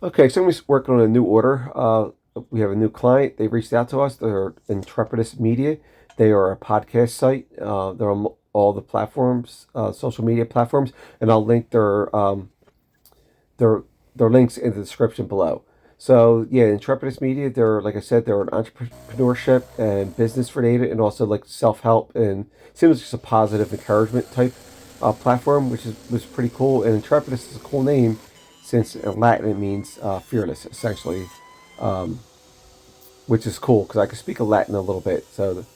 Okay, so I'm working on a new order. We have a new client. They reached out to us. They're Intrepidus Media. They are a podcast site. They're on all the platforms, social media platforms, and I'll link their their links in the description below. So yeah, Intrepidus Media. They're like I said, they're an entrepreneurship and business related, and also like self help and seems just a positive encouragement type platform, which was pretty cool. And Intrepidus is a cool name since in Latin it means fearless, essentially, which is cool because I can speak a Latin a little bit. So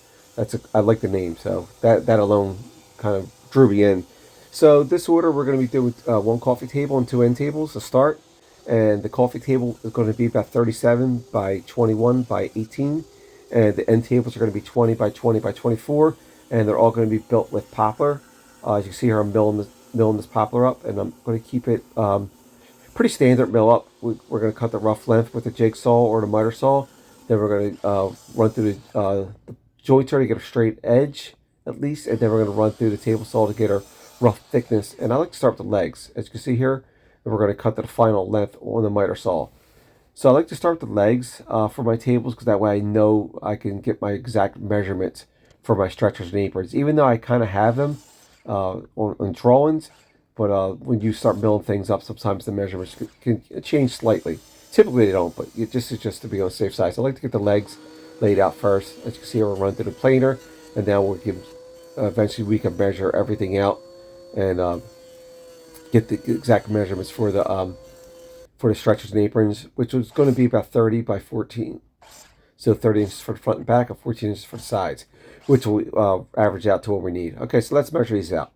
I like the name. So that alone kind of drew me in. So this order we're going to be doing one coffee table and two end tables to start, and the coffee table is going to be about 37 by 21 by 18, and the end tables are going to be 20 by 20 by 24, and they're all going to be built with poplar. As you can see here, I'm milling this poplar up, and I'm going to keep it pretty standard mill up. We're going to cut the rough length with the jigsaw or the miter saw. Then we're going to run through the jointer to get a straight edge at least, and then we're going to run through the table saw to get a rough thickness. And I like to start with the legs, as you can see here, and we're going to cut to the final length on the miter saw. So I like to start with the legs for my tables because that way I know I can get my exact measurements for my stretchers and aprons. Even though I kind of have them on drawings, but when you start milling things up, sometimes the measurements can change slightly. Typically they don't, but it's just to be on the safe side. So I like to get the legs laid out first. As you can see, we'll run through the planer, and now we'll give. Eventually, we can measure everything out and get the exact measurements for the stretchers and aprons, which was going to be about 30 by 14. So 30 inches for the front and back and 14 inches for the sides, which will average out to what we need. Okay, so let's measure these out.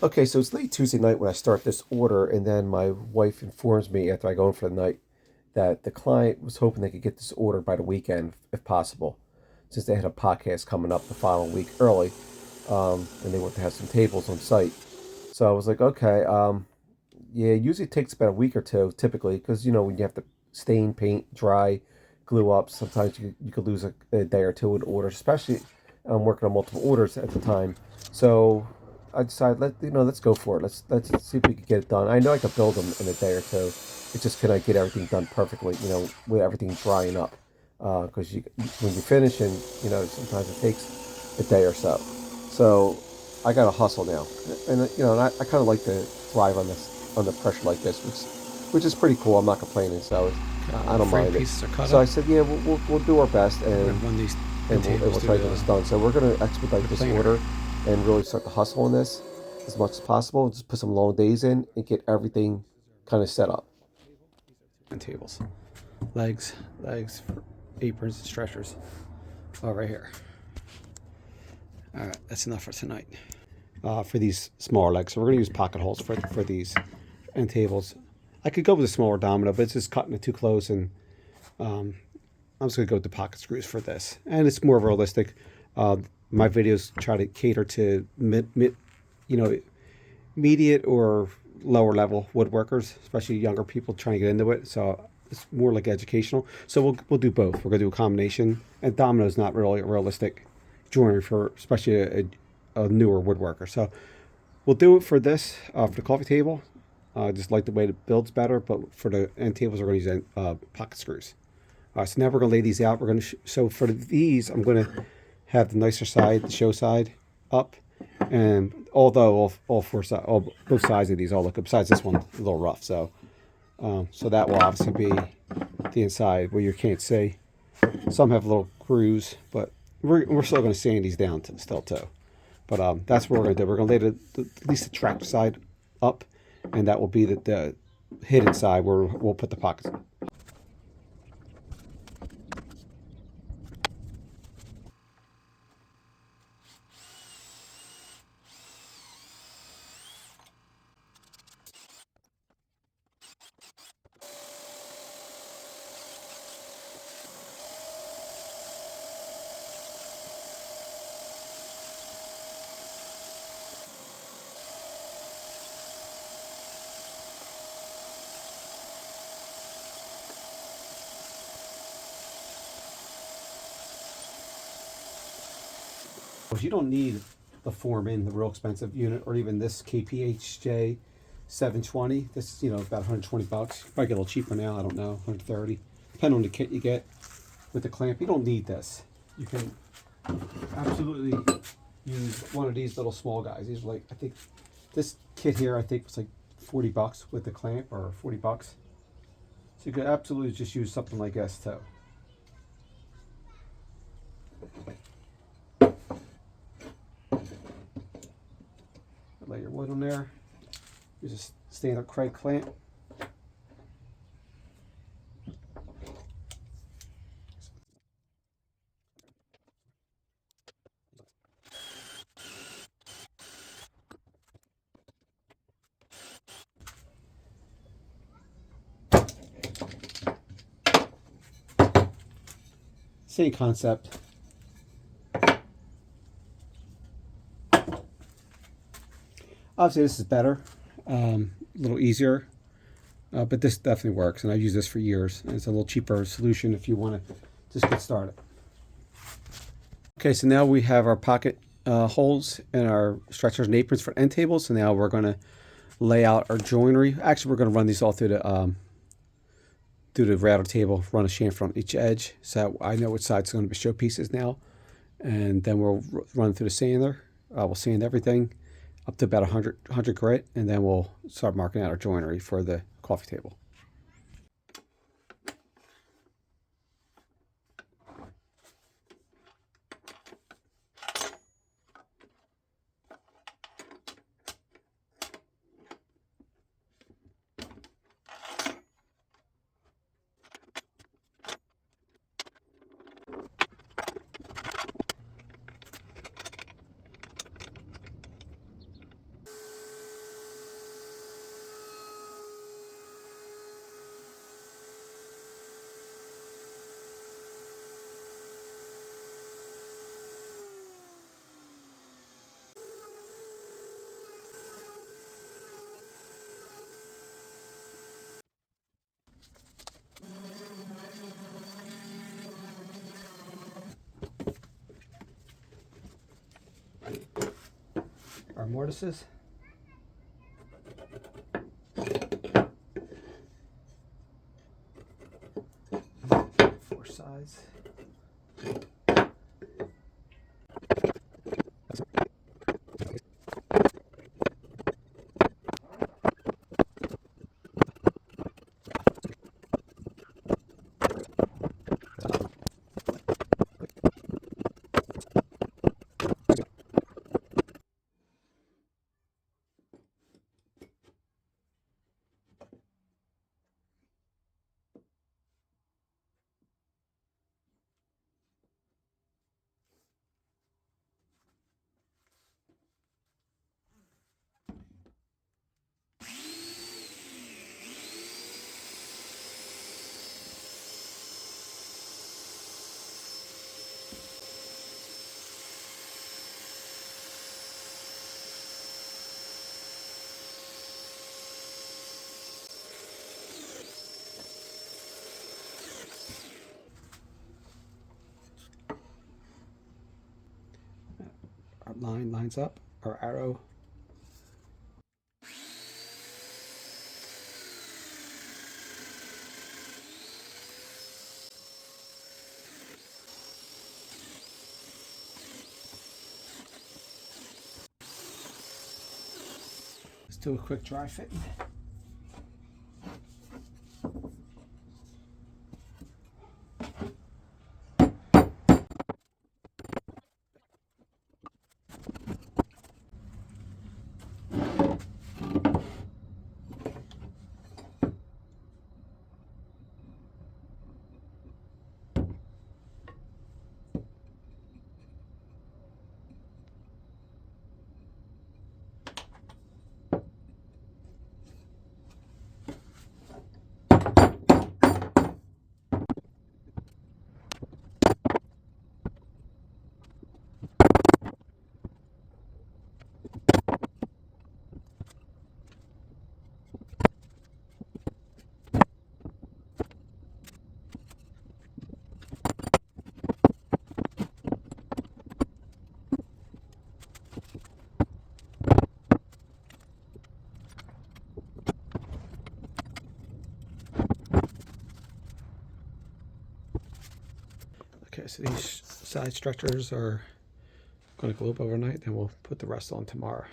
Okay, so it's late Tuesday night when I start this order, and then my wife informs me after I go in for the night that the client was hoping they could get this order by the weekend, if possible, since they had a podcast coming up the following week early, and they want to have some tables on site. So I was like, okay, yeah, it usually takes about a week or two, typically, because when you have to stain, paint, dry, glue up, sometimes you could lose a day or two in orders, especially I'm working on multiple orders at the time. So I decided let's go for it. Let's see if we can get it done. I know I could build them in a day or two. It's just can I get everything done perfectly? With everything drying up, because when you finish and sometimes it takes a day or so. So I got to hustle now, and I kind of like to thrive on this under pressure like this, which is pretty cool. I'm not complaining, so All I the don't frame mind it. pieces are cut So I up. said, yeah, we'll do our best, We're and gonna run these and end we'll, and tables we'll through try to get this done. So we're going to expedite the this planer. order and really start to hustle on this as much as possible. Just put some long days in and get everything kind of set up. End tables, legs, for aprons and stretchers. All right here. All right, that's enough for tonight. For these smaller legs, so we're gonna use pocket holes for these end tables. I could go with a smaller domino, but it's just cutting it too close, and I'm just gonna go with the pocket screws for this. And it's more realistic. Uh, my videos try to cater to you know, immediate or lower level woodworkers, especially younger people trying to get into it. So it's more like educational. So we'll do both. We're gonna do a combination. And domino's not really a realistic joinery for especially a newer woodworker. So we'll do it for this for the coffee table. I just like the way it builds better. But for the end tables, we're gonna use pocket screws. So now we're gonna lay these out. We're gonna so for these, I'm gonna have the nicer side, the show side, up, and although all four sides, both sides of these all look up. Besides this one, a little rough. So that will obviously be the inside where you can't see. Some have little grooves, but we're still gonna sand these down still too. But that's what we're gonna do. We're gonna lay at least the tractor side up, and that will be the hidden side where we'll put the pockets. Because you don't need the Foreman, the real expensive unit, or even this KPHJ 720. This is, you know, about 120 bucks. You probably get a little cheaper now, I don't know, 130. Depending on the kit you get with the clamp. You don't need this. You can absolutely use one of these little small guys. These are like, I think this kit here, I think was like 40 bucks with the clamp, or 40 bucks. So you could absolutely just use something like this too. Lay your wood on there. Use a standard Craig clamp. Same concept. Obviously, this is better, a little easier, but this definitely works, and I've used this for years. And it's a little cheaper solution if you want to just get started. Okay, so now we have our pocket holes and our stretchers and aprons for end tables. So now we're going to lay out our joinery. Actually, we're going to run these all through the router table, run a chamfer on each edge, so I know which side's going to be showpieces now. And then we'll run through the sander. We'll sand everything up to about 100 grit, and then we'll start marking out our joinery for the coffee table. Our mortises. Four sides. Our line lines up, our arrow. Let's do a quick dry fit. so these side stretchers are going to glue up overnight, and we'll put the rest on tomorrow,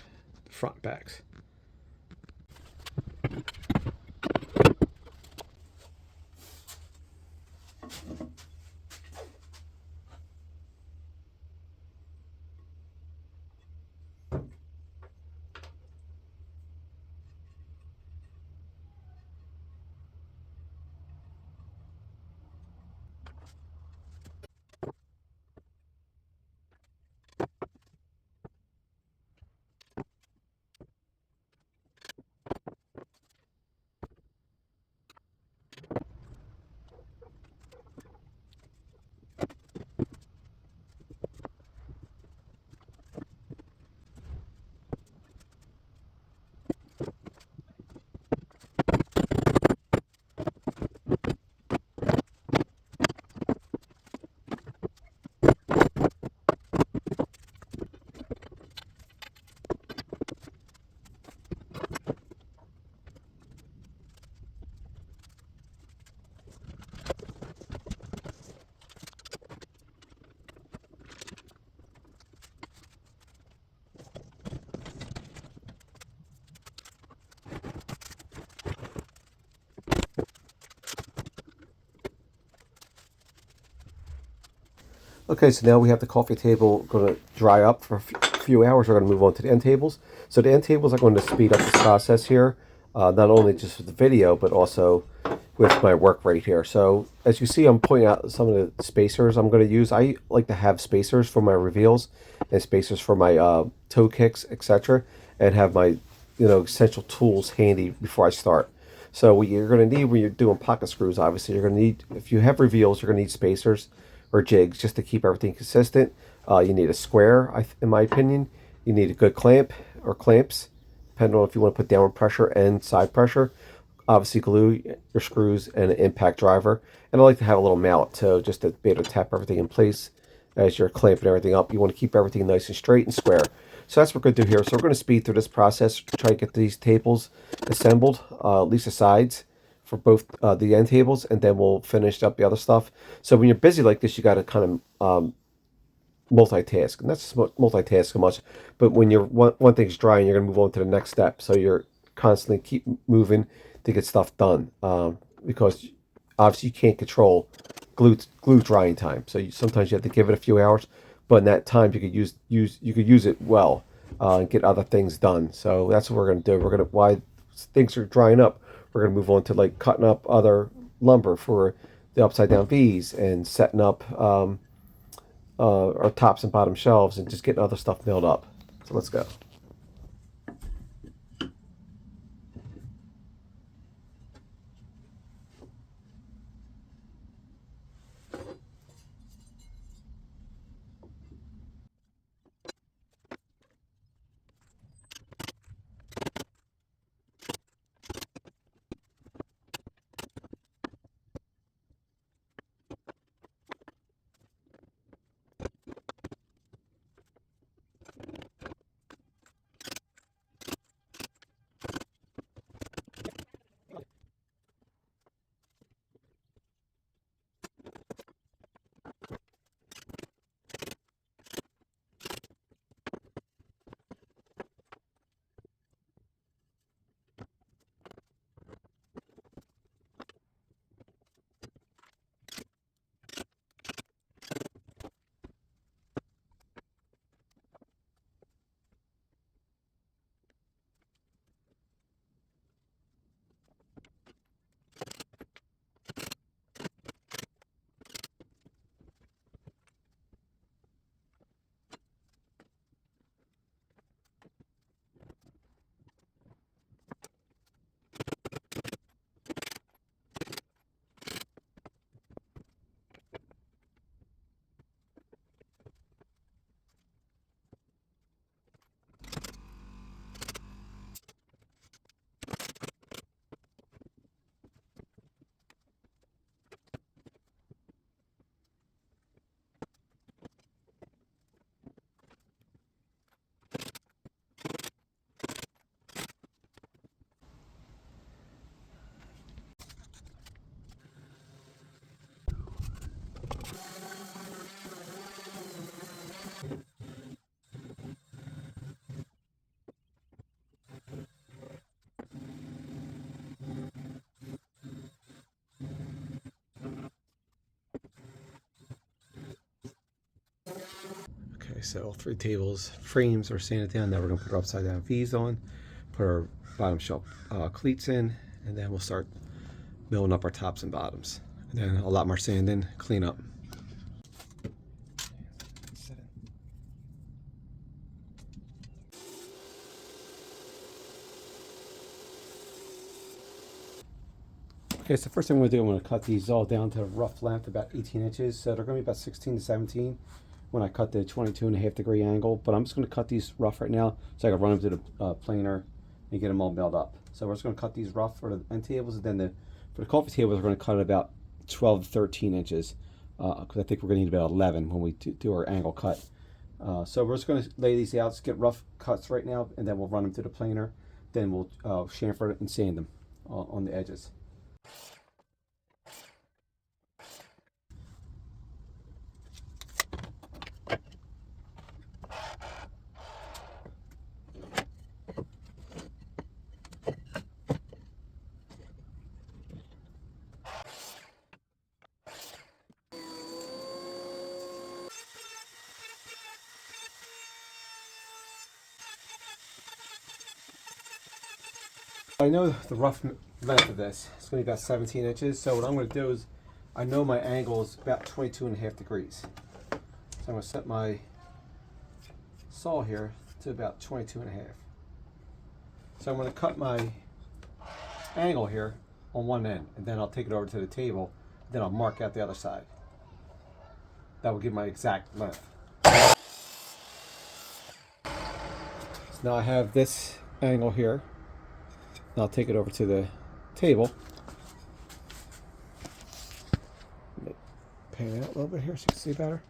the front backs. Okay, so now we have the coffee table going to dry up for a few hours. We're going to move on to the end tables. So the end tables are going to speed up this process here, not only just with the video, but also with my work right here. So as you see, I'm pointing out some of the spacers I'm going to use. I like to have spacers for my reveals and spacers for my toe kicks, etc., and have my essential tools handy before I start. So what you're going to need when you're doing pocket screws, obviously, you're going to need, if you have reveals, you're going to need spacers or jigs just to keep everything consistent. You need a square, in my opinion. You need a good clamp or clamps, depending on if you want to put downward pressure and side pressure. Obviously, glue your screws and an impact driver. And I like to have a little mallet, so just to be able to tap everything in place as you're clamping everything up. You want to keep everything nice and straight and square. So that's what we're going to do here. So we're going to speed through this process, try to get these tables assembled, at least the sides for both the end tables, and then we'll finish up the other stuff. So when you're busy like this, you got to kind of multitask, and that's multitasking much. But when you're one thing's drying, you're going to move on to the next step. So you're constantly keep moving to get stuff done, because obviously you can't control glue drying time. So sometimes you have to give it a few hours, but in that time you could use it well, and get other things done. So that's what we're going to do. We're going to, while things are drying up, we're going to move on to like cutting up other lumber for the upside down V's and setting up our tops and bottom shelves and just getting other stuff milled up. So let's go. So all 3 tables frames are sanded down. Now we're going to put our upside down V's on, put our bottom shelf cleats in, and then we'll start milling up our tops and bottoms. And then a lot more sand in, clean up. Okay, so first thing I'm going to do, I'm going to cut these all down to a rough length, about 18 inches. So they're going to be about 16 to 17 when I cut the 22.5-degree angle. But I'm just going to cut these rough right now so I can run them to the planer and get them all milled up. So we're just going to cut these rough for the end tables, and then for the coffee tables, we're going to cut it about 12 to 13 inches because I think we're going to need about 11 when we do our angle cut. So we're just going to lay these out, just get rough cuts right now, and then we'll run them to the planer. Then we'll chamfer it and sand them on the edges. I know the rough length of this. It's going to be about 17 inches. So what I'm going to do is, I know my angle is about 22.5 degrees. So I'm going to set my saw here to about 22.5. So I'm going to cut my angle here on one end, and then I'll take it over to the table. Then I'll mark out the other side. That will give my exact length. So now I have this angle here. And I'll take it over to the table. Pan it out a little bit here so you can see better.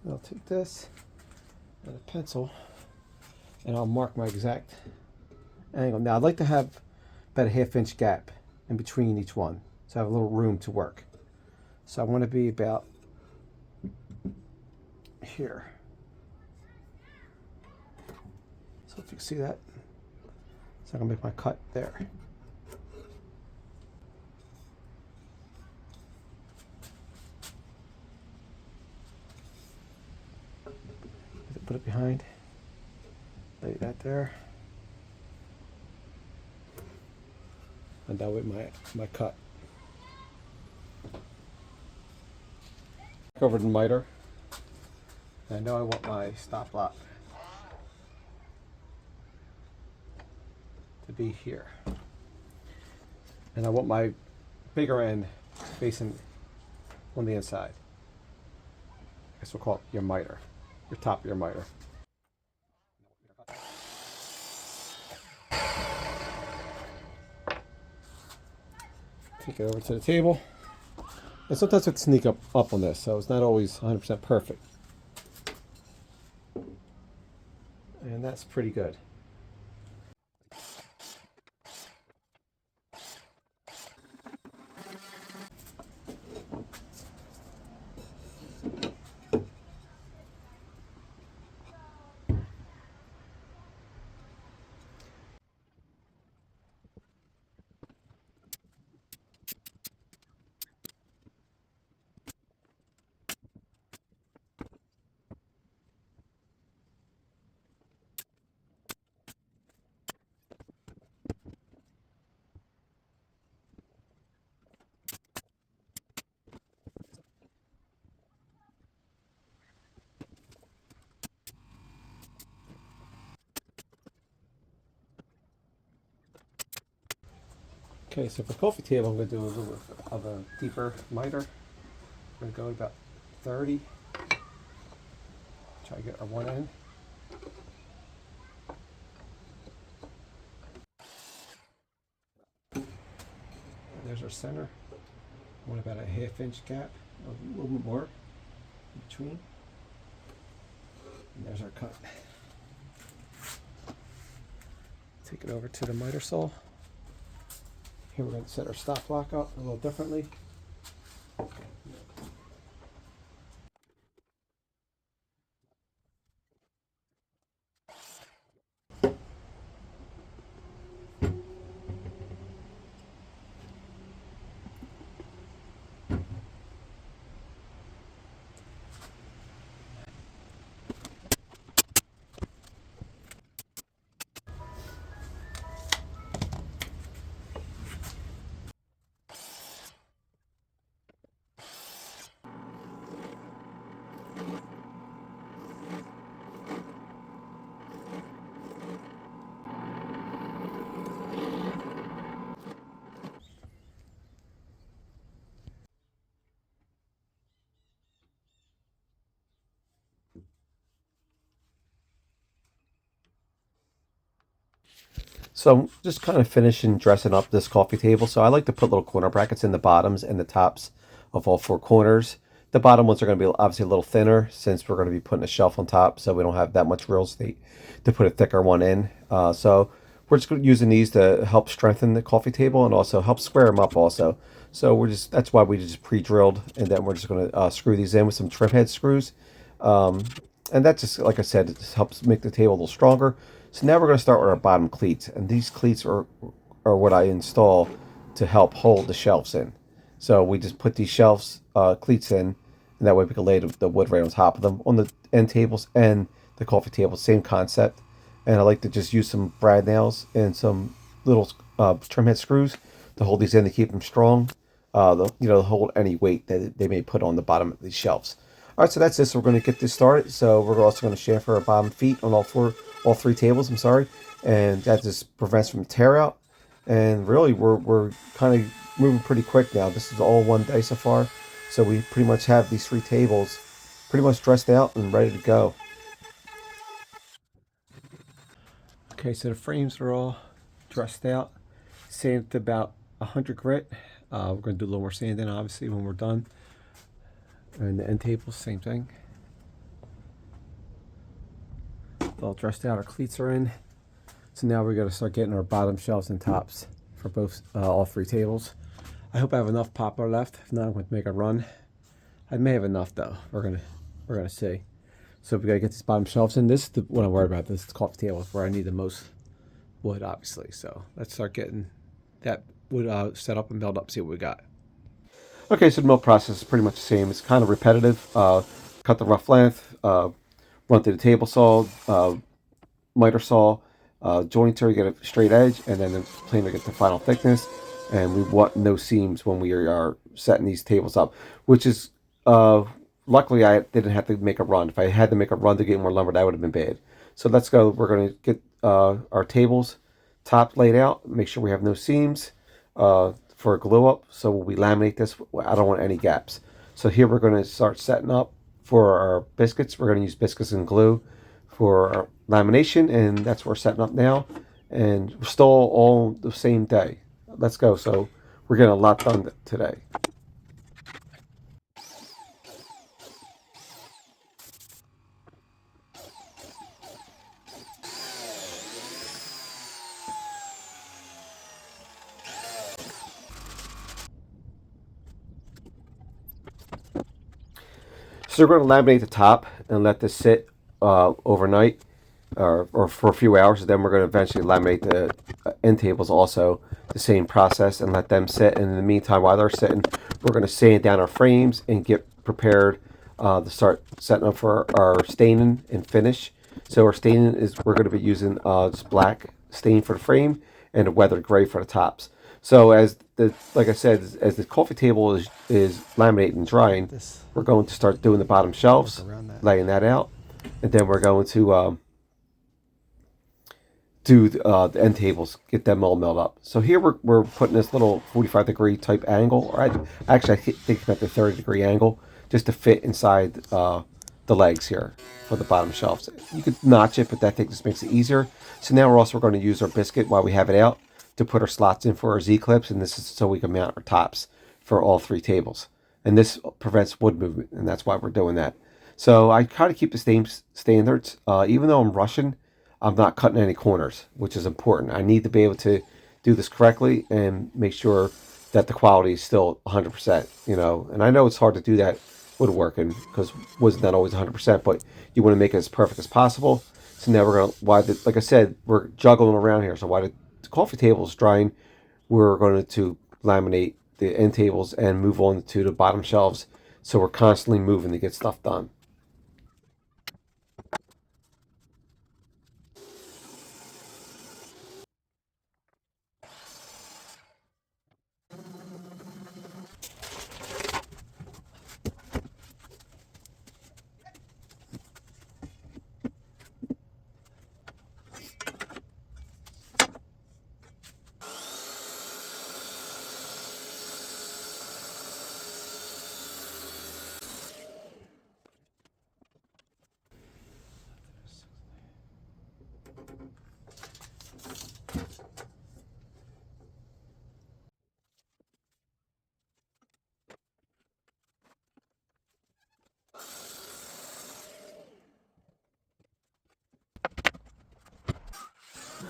So I'll take this and a pencil and I'll mark my exact angle. Now I'd like to have about a 1/2 inch gap in between each one, so I have a little room to work. So I want to be about here. So if you can see that, so I'm going to make my cut there. Put it behind, lay that there, and that way my cut. Over the miter. I know I want my stop block to be here, and I want my bigger end facing on the inside. I guess we'll call it your miter, your top of your miter. Take it over to the table. And sometimes it sneak up on this, so it's not always 100% perfect. And that's pretty good. Okay, so for coffee table, I'm going to do a little bit of a deeper miter. I'm going to go about 30. Try to get our one end. And there's our center. I want about a 1/2 inch gap, a little bit more in between. And there's our cut. Take it over to the miter saw. Here we're going to set our stop block up a little differently. So I'm just kind of finishing dressing up this coffee table. So I like to put little corner brackets in the bottoms and the tops of all four corners. The bottom ones are going to be obviously a little thinner since we're going to be putting a shelf on top, so we don't have that much real estate to put a thicker one in. So we're just using these to help strengthen the coffee table and also help square them up also. So that's why we just pre-drilled, and then we're just going to screw these in with some trim head screws. Um, and that just, like I said, it just helps make the table a little stronger. So now we're going to start with our bottom cleats, and these cleats are what I install to help hold the shelves in. So we just put these shelves cleats in, and that way we can lay the wood right on top of them on the end tables and the coffee table. Same concept. And I like to just use some brad nails and some little trim head screws to hold these in to keep them strong. Hold any weight that they may put on the bottom of these shelves. All right, so that's this. We're going to get this started. So we're also going to chamfer our bottom feet on all three tables. I'm sorry, and that just prevents from tear out. And really, we're kind of moving pretty quick now. This is all one day so far, so we pretty much have these three tables pretty much dressed out and ready to go. Okay, so the frames are all dressed out, sanded to about 100 grit. We're going to do a little more sanding, obviously, when we're done. And the end tables, same thing. All dressed out. Our cleats are in. So now we're going to start getting our bottom shelves and tops for both all three tables. I hope I have enough poplar left. If not, I'm going to make a run. I may have enough though. We're gonna see. So we gotta get these bottom shelves in. This is what I'm worried about. This coffee table is where I need the most wood, obviously. So let's start getting that wood set up and build up. See what we got. Okay, so the mill process is pretty much the same. It's kind of repetitive. Cut the rough length, run through the table saw, miter saw, jointer, get a straight edge, and then the planer get the final thickness. And we want no seams when we are setting these tables up, which is luckily I didn't have to make a run. If I had to make a run to get more lumber, that would have been bad. So let's go. We're going to get our tables top laid out, make sure we have no seams for a glue up. So when we laminate this, I don't want any gaps. So here we're going to start setting up for our biscuits. We're going to use biscuits and glue for our lamination, and that's what we're setting up now. And we're still all the same day. Let's go. So we're getting a lot done today. So we're going to laminate the top and let this sit overnight or for a few hours. Then we're going to eventually laminate the end tables also, the same process, and let them sit. And in the meantime, while they're sitting, we're going to sand down our frames and get prepared to start setting up for our staining and finish. So our staining is we're going to be using just black stain for the frame and a weathered gray for the tops. So like I said, as the coffee table is laminating and drying, This we're going to start doing the bottom shelves, around that. laying that out, and then we're going to do the end tables, get them all milled up. So here we're putting this little 45-degree type angle, or I think about the 30-degree angle, just to fit inside the legs here for the bottom shelves. You could notch it, but that thing just makes it easier. So now we're also going to use our biscuit while we have it out to put our slots in for our Z-clips, and this is so we can mount our tops for all three tables. And this prevents wood movement, and that's why we're doing that. So I try to keep the same standards. Even though I'm rushing, I'm not cutting any corners, which is important. I need to be able to do this correctly and make sure that the quality is still 100%, And I know it's hard to do that woodworking because wood's not always 100%, but you want to make it as perfect as possible. So now we're going to, like I said, we're juggling around here. So while the coffee table is drying, we're going to laminate the end tables and move on to the bottom shelves. So we're constantly moving to get stuff done.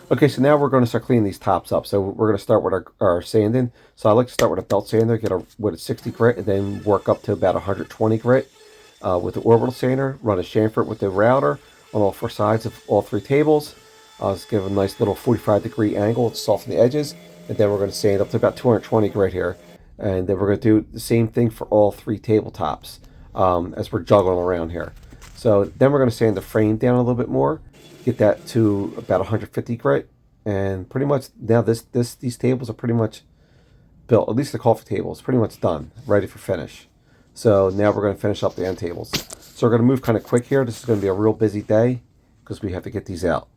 Okay, so now we're going to start cleaning these tops up. So we're going to start with our sanding. So I like to start with a belt sander, get with a 60 grit, and then work up to about 120 grit with the orbital sander. Run a chamfer with the router on all four sides of all three tables. Just give a nice little 45-degree angle to soften the edges, and then we're going to sand up to about 220 grit here. And then we're going to do the same thing for all three tabletops as we're juggling around here. So then we're going to sand the frame down a little bit more, get that to about 150 grit, and pretty much now these tables are pretty much built. At least the coffee table is pretty much done, ready for finish. So now we're going to finish up the end tables. So we're going to move kind of quick here. This is going to be a real busy day because we have to get these out.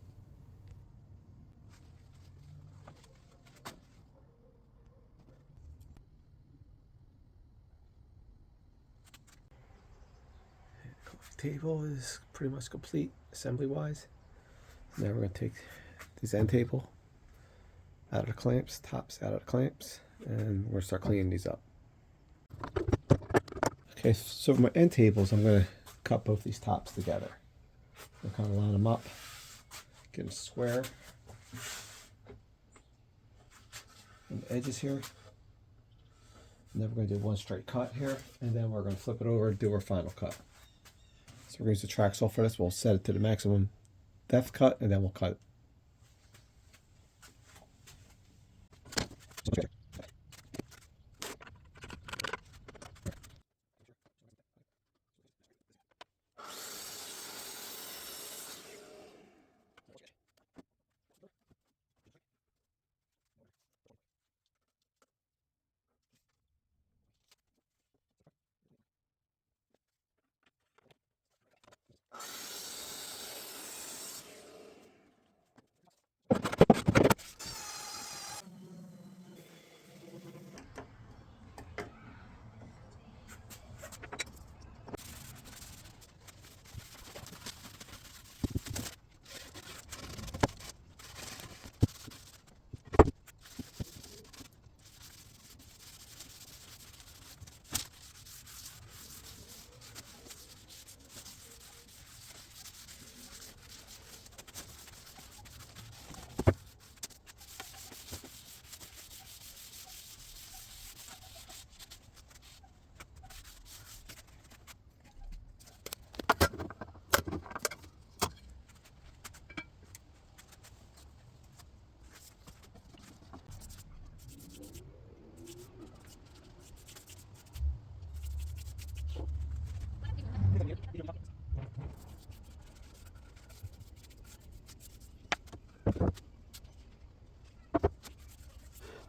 Table is pretty much complete assembly wise. Now we're going to take this end table out of the clamps, tops out of the clamps, and we're going to start cleaning these up. Okay, so for my end tables, I'm going to cut both these tops together. I'll kind of line them up, get them square on the edges here. And then we're going to do one straight cut here, and then we're going to flip it over and do our final cut. So we're going to use the track saw for this. We'll set it to the maximum depth cut, and then we'll cut it.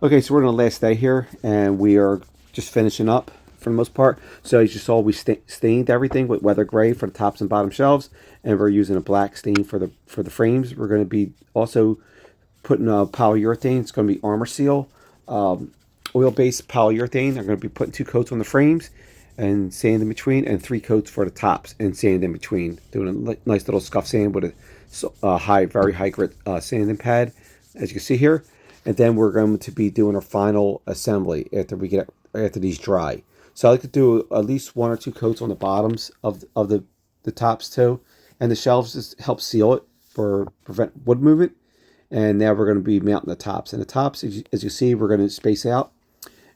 Okay, so we're on the last day here, and we are just finishing up for the most part. So as you saw, we stained everything with weather gray for the tops and bottom shelves, and we're using a black stain for the frames. We're going to be also putting a polyurethane. It's going to be armor seal, oil-based polyurethane. I'm going to be putting 2 coats on the frames and sand in between, and 3 coats for the tops and sand in between. Doing a nice little scuff sand with a very high grit sanding pad, as you can see here. And then we're going to be doing our final assembly after these dry. So I like to do at least 1 or 2 coats on the bottoms of the tops too, and the shelves just help seal it for prevent wood movement. And now we're going to be mounting the tops. And the tops, as you see, we're going to space out,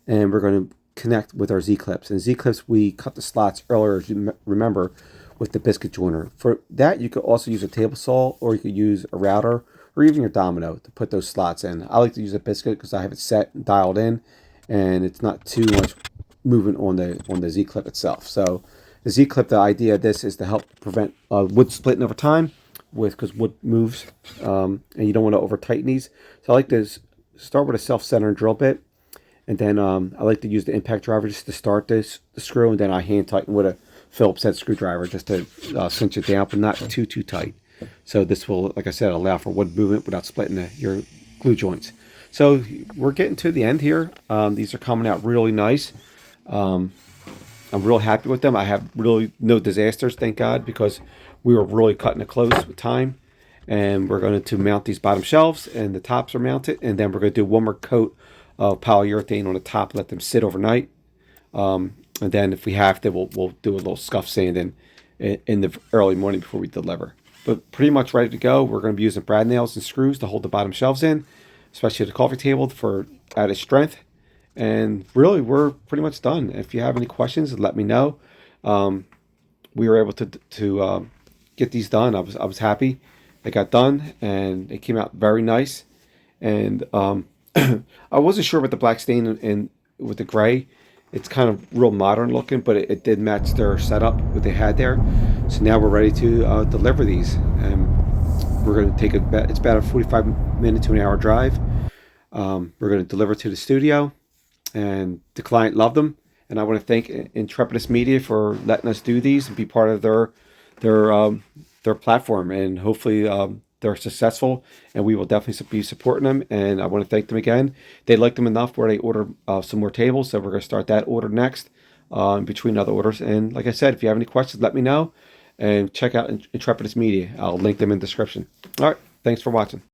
and we're going to connect with our Z-clips. And Z-clips, we cut the slots earlier, as you remember, with the biscuit joiner. For that, you could also use a table saw, or you could use a router, or even your domino to put those slots in. I like to use a biscuit because I have it set and dialed in, and it's not too much movement on the Z-clip itself. So the Z-clip, the idea of this is to help prevent wood splitting over time, because wood moves, and you don't want to over tighten these. So I like to start with a self-centering drill bit, and then I like to use the impact driver just to start the screw, and then I hand tighten with a Phillips head screwdriver just to cinch it down, but not too tight. So this will, like I said, allow for wood movement without splitting your glue joints. So we're getting to the end here. These are coming out really nice. I'm real happy with them. I have really no disasters, thank God, because we were really cutting it close with time. And we're going to mount these bottom shelves, and the tops are mounted. And then we're going to do 1 more coat of polyurethane on the top, let them sit overnight. And then if we have to, we'll do a little scuff sanding in the early morning before we deliver. but pretty much ready to go. We're going to be using brad nails and screws to hold the bottom shelves in, especially the coffee table for added strength. And really, we're pretty much done. If you have any questions, let me know. We were able to get these done. I was happy. They got done, and it came out very nice. And I wasn't sure about the black stain and with the gray. It's kind of real modern looking, but it did match their setup, what they had there. So now we're ready to deliver these. And we're going to take it's about a 45-minute to an hour drive. We're going to deliver to the studio, and the client loved them. And I want to thank Intrepidus Media for letting us do these and be part of their platform. And hopefully they're successful, and we will definitely be supporting them. And I want to thank them again. They liked them enough where they ordered some more tables, so we're going to start that order next in between other orders. And like I said, if you have any questions, let me know. And check out Intrepidus Media. I'll link them in the description. All right. Thanks for watching.